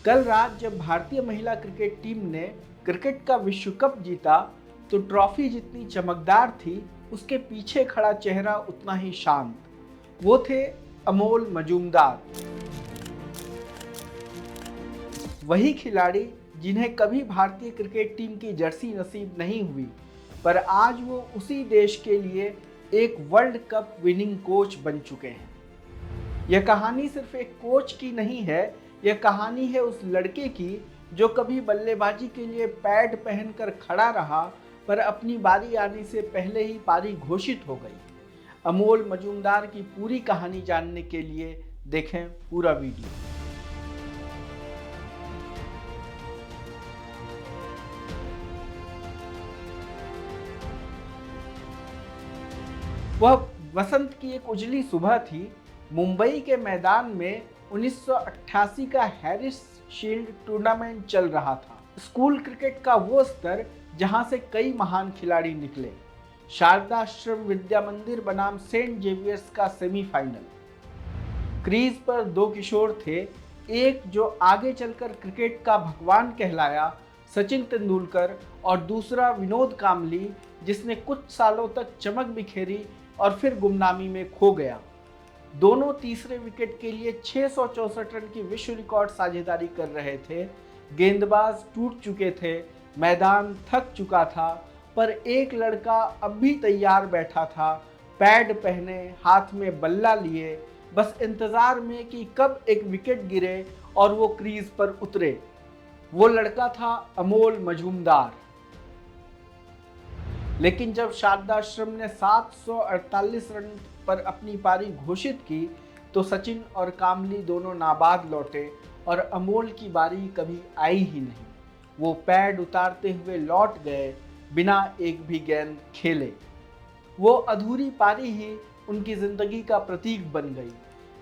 कल रात जब भारतीय महिला क्रिकेट टीम ने क्रिकेट का विश्व कप जीता तो ट्रॉफी जितनी चमकदार थी उसके पीछे खड़ा चेहरा उतना ही शांत। वो थे अमोल मजूमदार, वही खिलाड़ी जिन्हें कभी भारतीय क्रिकेट टीम की जर्सी नसीब नहीं हुई, पर आज वो उसी देश के लिए एक वर्ल्ड कप विनिंग कोच बन चुके हैं। यह कहानी सिर्फ एक कोच की नहीं है, यह कहानी है उस लड़के की जो कभी बल्लेबाजी के लिए पैड पहनकर खड़ा रहा पर अपनी बारी आने से पहले ही पारी घोषित हो गई। अमोल मजूमदार की पूरी कहानी जानने के लिए देखें पूरा वीडियो। वह वसंत की एक उजली सुबह थी। मुंबई के मैदान में 1988 का हैरिस शील्ड टूर्नामेंट चल रहा था। स्कूल क्रिकेट का वो स्तर जहां से कई महान खिलाड़ी निकले। शारदाश्रम विद्या मंदिर बनाम सेंट जेवियर्स का सेमीफाइनल। क्रीज पर दो किशोर थे, एक जो आगे चलकर क्रिकेट का भगवान कहलाया, सचिन तेंदुलकर, और दूसरा विनोद कांबली, जिसने कुछ सालों तक चमक बिखेरी और फिर गुमनामी में खो गया। दोनों तीसरे विकेट के लिए 664 रन की विश्व रिकॉर्ड साझेदारी कर रहे थे। गेंदबाज टूट चुके थे, मैदान थक चुका था, पर एक लड़का अब भी तैयार बैठा था, पैड पहने, हाथ में बल्ला लिए, बस इंतजार में कि कब एक विकेट गिरे और वो क्रीज पर उतरे। वो लड़का था अमोल मजूमदार। लेकिन जब शारदाश्रम ने 748 रन पर अपनी पारी घोषित की तो सचिन और कांबली दोनों नाबाद लौटे और अमोल की बारी कभी आई ही नहीं। वो पैड उतारते हुए लौट गए बिना एक भी गेंद खेले। वो अधूरी पारी ही उनकी जिंदगी का प्रतीक बन गई,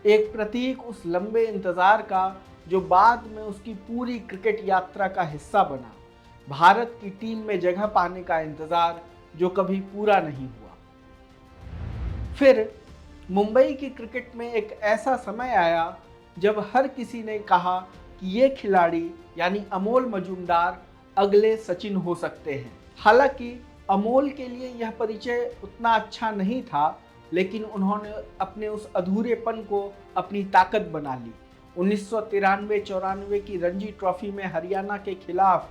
एक प्रतीक उस लंबे इंतजार का जो बाद में उसकी पूरी क्रिकेट यात्रा का हिस्सा बना। भारत की टीम में जगह पाने का इंतजार जो कभी पूरा नहीं हुआ। फिर मुंबई की क्रिकेट में एक ऐसा समय आया जब हर किसी ने कहा कि ये खिलाड़ी यानी अमोल मजूमदार अगले सचिन हो सकते हैं। हालांकि अमोल के लिए यह परिचय उतना अच्छा नहीं था, लेकिन उन्होंने अपने उस अधूरेपन को अपनी ताकत बना ली। 1993-94 की रणजी ट्रॉफी में हरियाणा के खिलाफ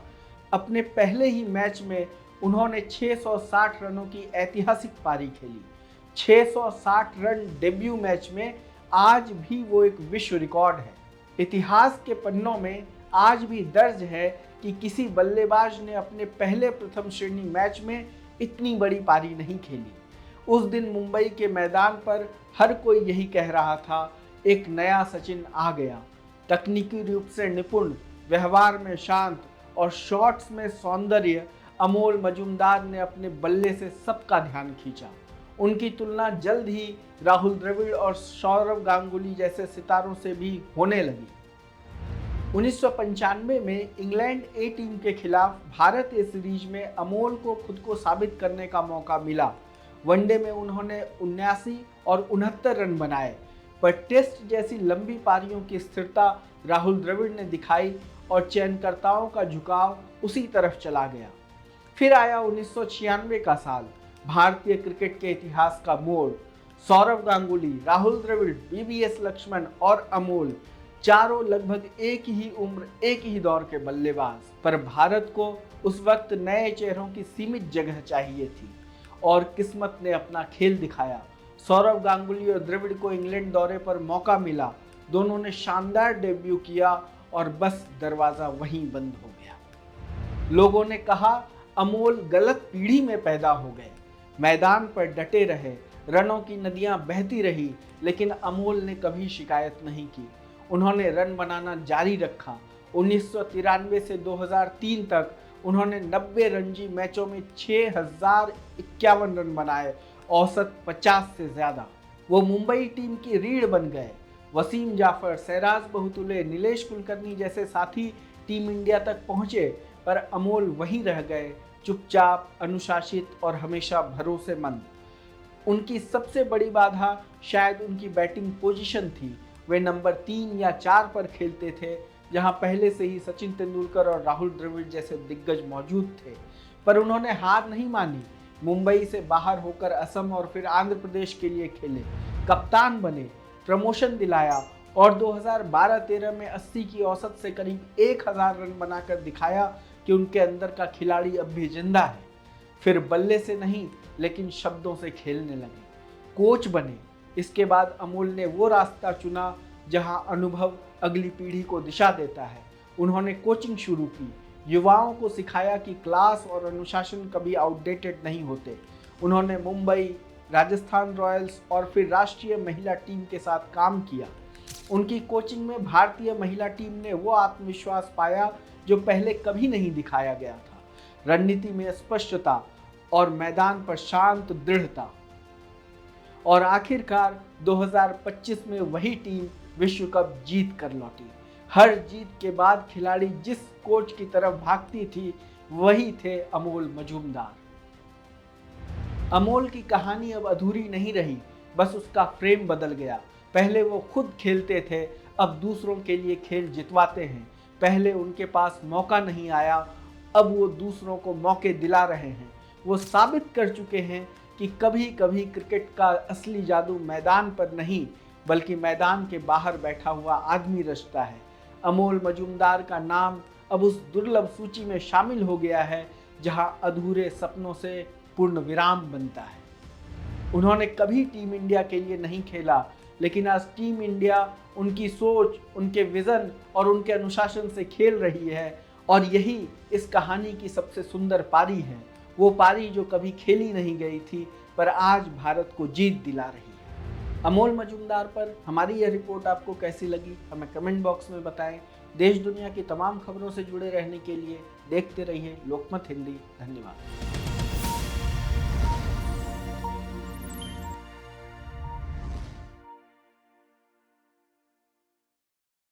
अपने पहले ही मैच में उन्होंने 660 रनों की ऐतिहासिक पारी खेली। 660 रन डेब्यू मैच में आज भी वो एक विश्व रिकॉर्ड है। इतिहास के पन्नों में आज भी दर्ज है कि किसी बल्लेबाज ने अपने पहले प्रथम श्रेणी मैच में इतनी बड़ी पारी नहीं खेली। उस दिन मुंबई के मैदान पर हर कोई यही कह रहा था, एक नया सचिन आ गया। तकनीकी रूप से निपुण, व्यवहार में शांत और शॉट्स में सौंदर्य, अमोल मजूमदार ने अपने बल्ले से सबका ध्यान खींचा। उनकी तुलना जल्द ही राहुल द्रविड़ और सौरव गांगुली जैसे सितारों से भी होने लगी। 1995 में इंग्लैंड ए टीम के खिलाफ भारतीय सीरीज में अमोल को खुद को साबित करने का मौका मिला। वनडे में उन्होंने 79 और 69 रन बनाए, पर टेस्ट जैसी लंबी पारियों की स्थिरता राहुल द्रविड़ ने दिखाई और चयनकर्ताओं का झुकाव उसी तरफ चला गया। फिर आया 1996 का साल, भारतीय क्रिकेट के इतिहास का मोड़। सौरव गांगुली, राहुल द्रविड़, बीवीएस लक्ष्मण और अमोल, चारों लगभग एक ही उम्र, एक ही दौर के बल्लेबाज। पर भारत को उस वक्त नए चेहरों की सीमित जगह चाहिए थी और किस्मत ने अपना खेल दिखाया। सौरव गांगुली और द्रविड़ को इंग्लैंड दौरे पर मौका मिला। दोनों ने शानदार डेब्यू किया और बस दरवाजा वहीं बंद हो गया। लोगों ने कहा अमोल गलत पीढ़ी में पैदा हो गए। मैदान पर डटे रहे, रनों की नदियां बहती रही, लेकिन अमोल ने कभी शिकायत नहीं की। उन्होंने रन बनाना जारी रखा। 1993 से 2003 तक उन्होंने 90 रणजी मैचों में 6051 रन बनाए, औसत 50 से ज्यादा। वो मुंबई टीम की रीढ़ बन गए। वसीम जाफर, सहराज बहुतुले, नीलेश कुलकर्णी जैसे साथी टीम इंडिया तक पहुंचे, पर अमोल वहीं रह गए, चुपचाप, अनुशासित और हमेशा भरोसेमंद। उनकी सबसे बड़ी बाधा शायद उनकी बैटिंग पोजीशन थी। वे नंबर 3 या 4 पर खेलते थे, जहां पहले से ही सचिन तेंदुलकर और राहुल द्रविड़ जैसे दिग्गज मौजूद थे। पर उन्होंने हार नहीं मानी। मुंबई से बाहर होकर असम और फिर आंध्र प्रदेश के लिए खेले, कप्तान बने, प्रमोशन दिलाया और 2012-13 में 80 की औसत से करीब 1000 रन बनाकर दिखाया कि उनके अंदर का खिलाड़ी अब भी जिंदा है। फिर बल्ले से नहीं लेकिन शब्दों से खेलने लगे, कोच बने। इसके बाद अमोल ने वो रास्ता चुना जहां अनुभव अगली पीढ़ी को दिशा देता है। उन्होंने कोचिंग शुरू की, युवाओं को सिखाया कि क्लास और अनुशासन कभी आउटडेटेड नहीं होते। उन्होंने मुंबई, राजस्थान रॉयल्स और फिर राष्ट्रीय महिला टीम के साथ काम किया। उनकी कोचिंग में भारतीय महिला टीम ने वो आत्मविश्वास पाया जो पहले कभी नहीं दिखाया गया था। रणनीति में स्पष्टता और मैदान पर शांत दृढ़ता। और आखिरकार 2025 में वही टीम विश्व कप जीत कर लौटी। हर जीत के बाद खिलाड़ी जिस कोच की तरफ भागती थी वही थे अमोल मजूमदार। अमोल की कहानी अब अधूरी नहीं रही, बस उसका फ्रेम बदल गया। पहले वो खुद खेलते थे, अब दूसरों के लिए खेल जितवाते हैं। पहले उनके पास मौका नहीं आया, अब वो दूसरों को मौके दिला रहे हैं। वो साबित कर चुके हैं कि कभी कभी क्रिकेट का असली जादू मैदान पर नहीं बल्कि मैदान के बाहर बैठा हुआ आदमी रचता है। अमोल मजूमदार का नाम अब उस दुर्लभ सूची में शामिल हो गया है जहां अधूरे सपनों से पूर्ण विराम बनता है। उन्होंने कभी टीम इंडिया के लिए नहीं खेला, लेकिन आज टीम इंडिया उनकी सोच, उनके विजन और उनके अनुशासन से खेल रही है। और यही इस कहानी की सबसे सुंदर पारी है, वो पारी जो कभी खेली नहीं गई थी पर आज भारत को जीत दिला रही है। अमोल मजूमदार पर हमारी यह रिपोर्ट आपको कैसी लगी हमें कमेंट बॉक्स में बताएं। देश दुनिया की तमाम खबरों से जुड़े रहने के लिए देखते रहिए लोकमत हिंदी। धन्यवाद।